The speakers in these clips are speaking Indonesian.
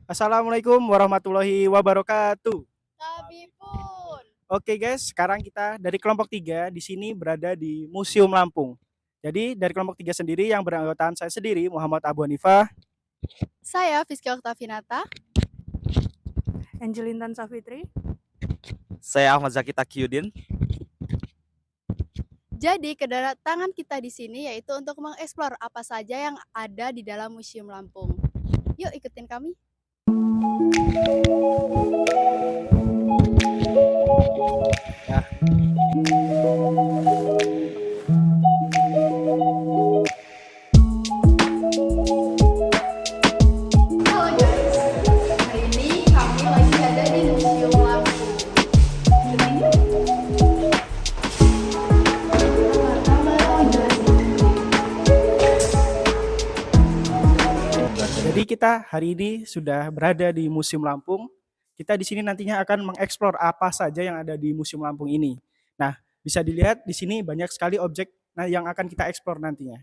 Assalamualaikum warahmatullahi wabarakatuh. Kami pun. Oke guys, sekarang kita dari kelompok 3 di sini berada di Museum Lampung. Jadi dari kelompok 3 sendiri yang beranggotaan saya sendiri Muhammad Abu Hanifah. Saya Fiska Oktavinata. Angelintan Safitri. Saya Ahmad Zaki Takyudin. Jadi kedatangan kita di sini yaitu untuk mengeksplor apa saja yang ada di dalam Museum Lampung. Yuk ikutin kami. Halo guys, hari ini kami lagi ada di Museum Lampung. Jadi kita hari ini sudah berada di Museum Lampung. Kita di sini nantinya akan mengeksplor apa saja yang ada di Museum Lampung ini. Nah, bisa dilihat di sini banyak sekali objek yang akan kita eksplor nantinya.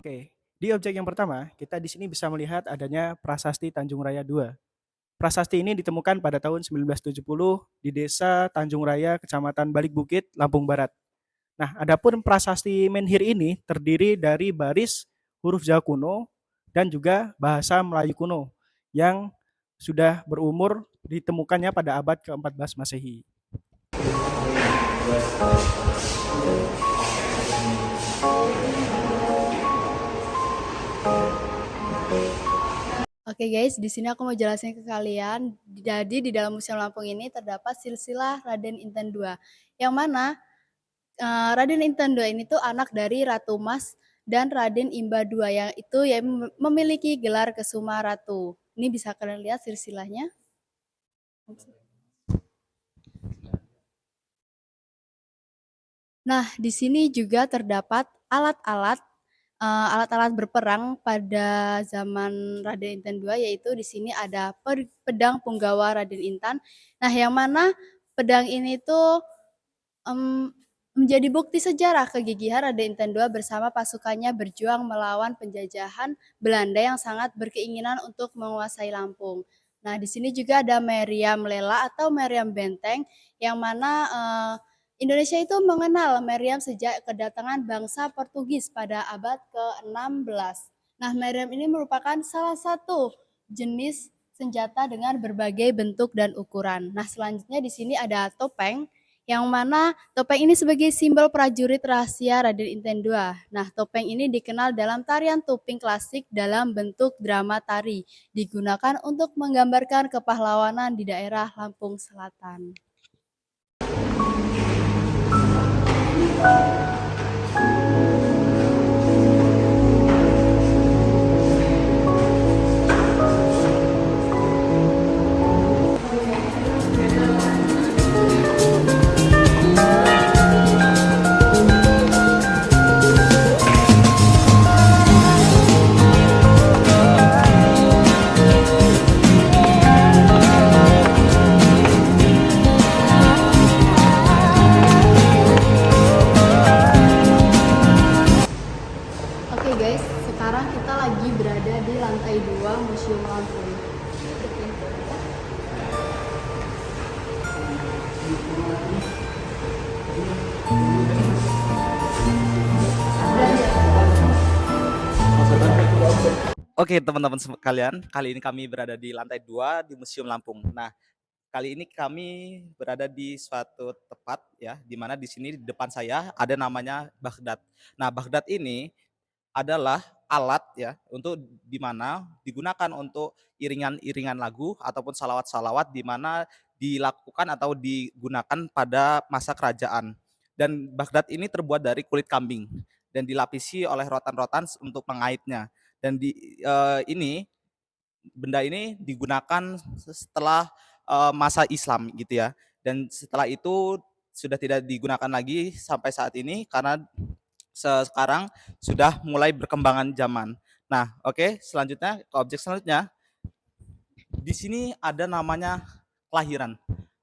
Oke, di objek yang pertama, kita di sini bisa melihat adanya Prasasti Tanjung Raya II. Prasasti ini ditemukan pada tahun 1970 di Desa Tanjung Raya, Kecamatan Balik Bukit, Lampung Barat. Nah, adapun prasasti Menhir ini terdiri dari baris huruf Jawa kuno dan juga bahasa Melayu kuno yang sudah berumur ditemukannya pada abad ke-14 Masehi. Oke guys, di sini aku mau jelasin ke kalian. Jadi di dalam Museum Lampung ini terdapat silsilah Raden Inten II, yang mana Raden Inten II ini tuh anak dari Ratu Mas dan Raden Imba II yang itu yang memiliki gelar Kesuma Ratu. Ini bisa kalian lihat silsilahnya. Nah, di sini juga terdapat alat-alat berperang pada zaman Raden Inten II, yaitu di sini ada pedang Punggawa Raden Intan. Nah, yang mana pedang ini tuh menjadi bukti sejarah kegigihan Raden Inten II bersama pasukannya berjuang melawan penjajahan Belanda yang sangat berkeinginan untuk menguasai Lampung. Nah, di sini juga ada meriam lela atau meriam benteng, yang mana Indonesia itu mengenal meriam sejak kedatangan bangsa Portugis pada abad ke-16. Nah, meriam ini merupakan salah satu jenis senjata dengan berbagai bentuk dan ukuran. Nah, selanjutnya di sini ada topeng, yang mana topeng ini sebagai simbol prajurit rahasia Raden Inten II. Nah, topeng ini dikenal dalam tarian tuping klasik dalam bentuk drama tari, digunakan untuk menggambarkan kepahlawanan di daerah Lampung Selatan. Oke guys, sekarang kita lagi berada di lantai 2 Museum Lampung. Oke teman-teman sekalian, kali ini kami berada di lantai 2 di Museum Lampung. Nah, kali ini kami berada di suatu tempat ya, di mana di sini di depan saya ada namanya Baghdad. Nah, Baghdad ini adalah alat ya untuk di mana digunakan untuk iringan-iringan lagu ataupun salawat-salawat di mana dilakukan atau digunakan pada masa kerajaan. Dan Baghdad ini terbuat dari kulit kambing. dan dilapisi oleh rotan-rotan untuk pengaitnya. Dan ini benda ini digunakan setelah masa Islam gitu ya. Dan setelah itu sudah tidak digunakan lagi sampai saat ini karena sekarang sudah mulai berkembangan zaman. Nah, oke, selanjutnya ke objek selanjutnya. Di sini ada namanya kelahiran.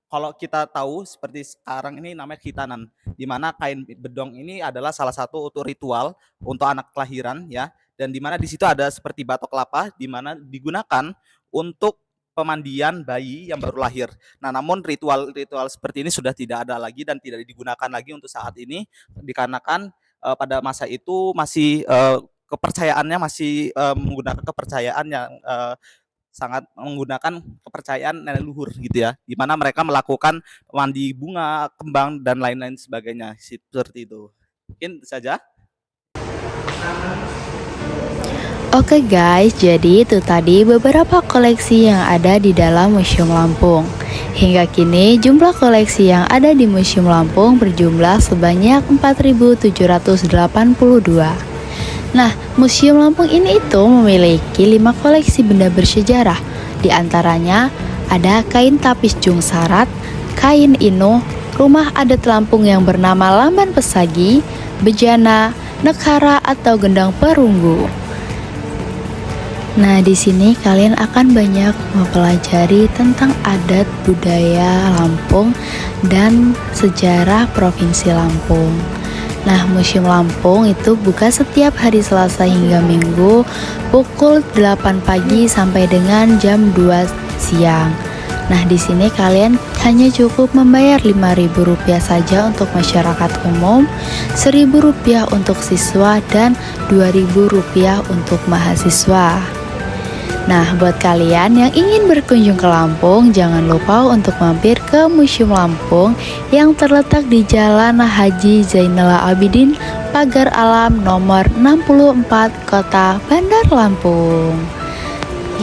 Kalau kita tahu seperti sekarang ini namanya khitanan, di mana kain bedong ini adalah salah satu untuk ritual untuk anak kelahiran ya, dan di mana di situ ada seperti batok kelapa di mana digunakan untuk pemandian bayi yang baru lahir. Nah, namun ritual-ritual seperti ini sudah tidak ada lagi dan tidak digunakan lagi untuk saat ini dikarenakan pada masa itu masih kepercayaannya masih menggunakan kepercayaan yang sangat menggunakan kepercayaan nenek luhur gitu ya, di mana mereka melakukan mandi bunga, kembang dan lain-lain sebagainya seperti itu. Mungkin itu saja. Oke guys, jadi itu tadi beberapa koleksi yang ada di dalam Museum Lampung. Hingga kini jumlah koleksi yang ada di Museum Lampung berjumlah sebanyak 4.782. Nah, Museum Lampung ini itu memiliki 5 koleksi benda bersejarah. Di antaranya ada kain tapis Jung Sarat, kain Ino, rumah adat Lampung yang bernama Lamban Pesagi, bejana, nekara atau gendang perunggu. Nah, di sini kalian akan banyak mempelajari tentang adat budaya Lampung dan sejarah Provinsi Lampung. Nah, Museum Lampung itu buka setiap hari Selasa hingga Minggu pukul 8 pagi sampai dengan jam 2 siang. Nah, di sini kalian hanya cukup membayar Rp5.000 saja untuk masyarakat umum, Rp1.000 untuk siswa dan Rp2.000 untuk mahasiswa. Nah, buat kalian yang ingin berkunjung ke Lampung, jangan lupa untuk mampir ke Museum Lampung yang terletak di Jalan Haji Zainal Abidin, Pagar Alam nomor 64, Kota Bandar Lampung.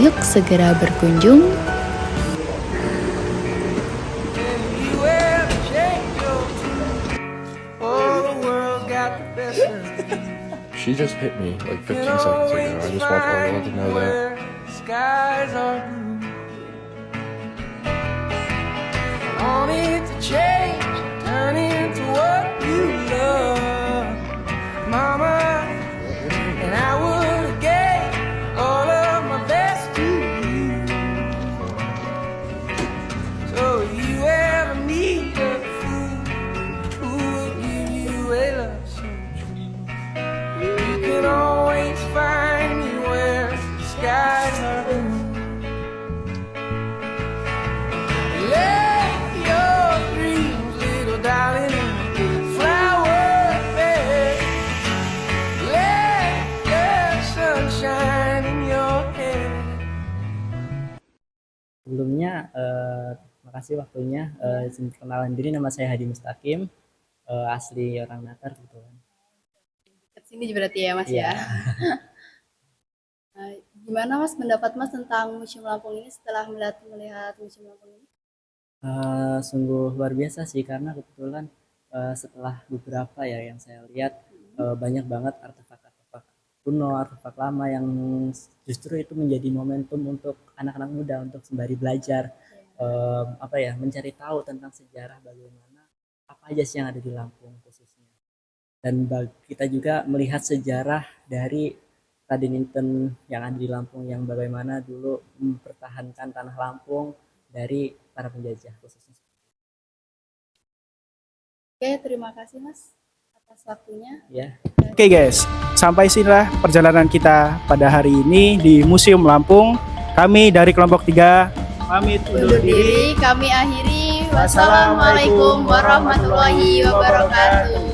Yuk segera berkunjung. She just hit me like 15 seconds ago. I just want everyone to know that. Skies are blue. I want it to change, turn into what you love, Mama. And I would give all of my best to you. So if you ever need a fool who will give you a love so true, you can always find me where the skies are blue. Let your dreams, little darling, flower bed. Let the sunshine in your head. Sebelumnya, makasih waktunya. Kenalan diri, nama saya Hadi Mustaqim, asli orang Natar gitu kan. Dekat sini berarti ya Mas ya. Nah, gimana Mas pendapat Mas tentang Museum Lampung ini setelah melihat Museum Lampung ini? Sungguh luar biasa sih, karena kebetulan setelah beberapa ya yang saya lihat, banyak banget artefak-artefak kuno, artefak lama yang justru itu menjadi momentum untuk anak-anak muda untuk sembari belajar, mencari tahu tentang sejarah bagaimana apa aja sih yang ada di Lampung khususnya. Dan kita juga melihat sejarah dari Raden Inten yang ada di Lampung, yang bagaimana dulu mempertahankan tanah Lampung dari para penjajah khususnya. Oke, terima kasih Mas atas waktunya. Ya. Oke guys, sampai sinilah perjalanan kita pada hari ini di Museum Lampung. Kami dari kelompok 3 pamit undur diri. Kami akhiri. Wassalamualaikum warahmatullahi wabarakatuh.